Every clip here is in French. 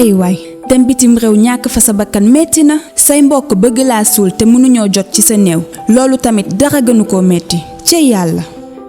ay waay dem bitim réew ñàkk fa sa bakkan metti na say mbokk bëgg laa suul te mënuñoo jot ci sa néew loolu tamit dara gënu koo metti ci yàlla.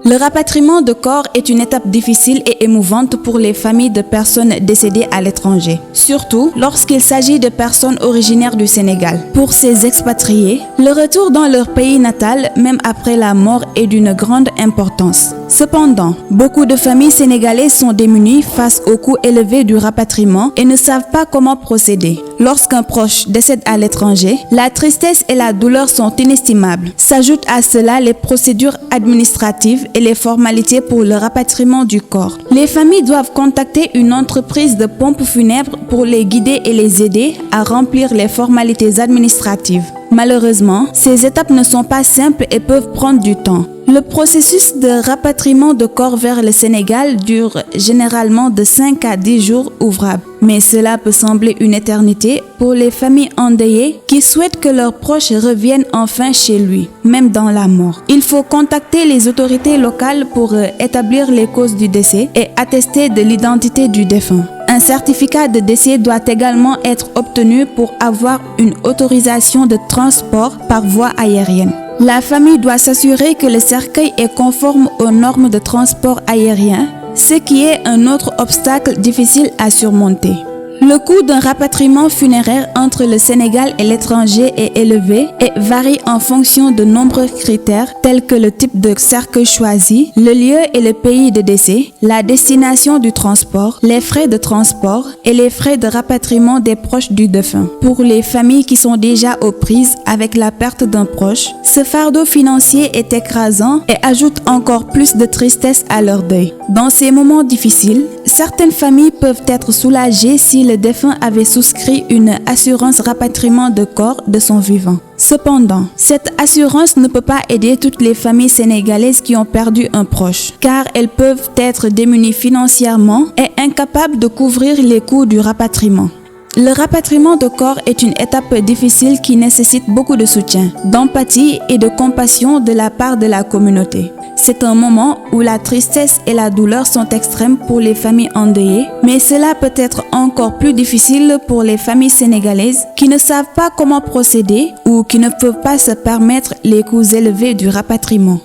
Le rapatriement de corps est une étape difficile et émouvante pour les familles de personnes décédées à l'étranger, surtout lorsqu'il s'agit de personnes originaires du Sénégal. Pour ces expatriés, le retour dans leur pays natal, même après la mort, est d'une grande importance. Cependant, beaucoup de familles sénégalaises sont démunies face au coût élevé du rapatriement et ne savent pas comment procéder. Lorsqu'un proche décède à l'étranger, la tristesse et la douleur sont inestimables. S'ajoutent à cela les procédures administratives et les formalités pour le rapatriement du corps. Les familles doivent contacter une entreprise de pompes funèbres pour les guider et les aider à remplir les formalités administratives. Malheureusement, ces étapes ne sont pas simples et peuvent prendre du temps. Le processus de rapatriement de corps vers le Sénégal dure généralement de 5 à 10 jours ouvrables. Mais cela peut sembler une éternité pour les familles endeuillées qui souhaitent que leurs proches reviennent enfin chez lui, même dans la mort. Il faut contacter les autorités locales pour établir les causes du décès et attester de l'identité du défunt. Un certificat de décès doit également être obtenu pour avoir une autorisation de transport par voie aérienne. La famille doit s'assurer que le cercueil est conforme aux normes de transport aérien, ce qui est un autre obstacle difficile à surmonter. Le coût d'un rapatriement funéraire entre le Sénégal et l'étranger est élevé et varie en fonction de nombreux critères tels que le type de cercueil choisi, le lieu et le pays de décès, la destination du transport, les frais de transport et les frais de rapatriement des proches du défunt. Pour les familles qui sont déjà aux prises avec la perte d'un proche, ce fardeau financier est écrasant et ajoute encore plus de tristesse à leur deuil. Dans ces moments difficiles, certaines familles peuvent être soulagées si le défunt avait souscrit une assurance rapatriement de corps de son vivant. Cependant, cette assurance ne peut pas aider toutes les familles sénégalaises qui ont perdu un proche, car elles peuvent être démunies financièrement et incapables de couvrir les coûts du rapatriement. Le rapatriement de corps est une étape difficile qui nécessite beaucoup de soutien, d'empathie et de compassion de la part de la communauté. C'est un moment où la tristesse et la douleur sont extrêmes pour les familles endeuillées, mais cela peut être encore plus difficile pour les familles sénégalaises qui ne savent pas comment procéder ou qui ne peuvent pas se permettre les coûts élevés du rapatriement.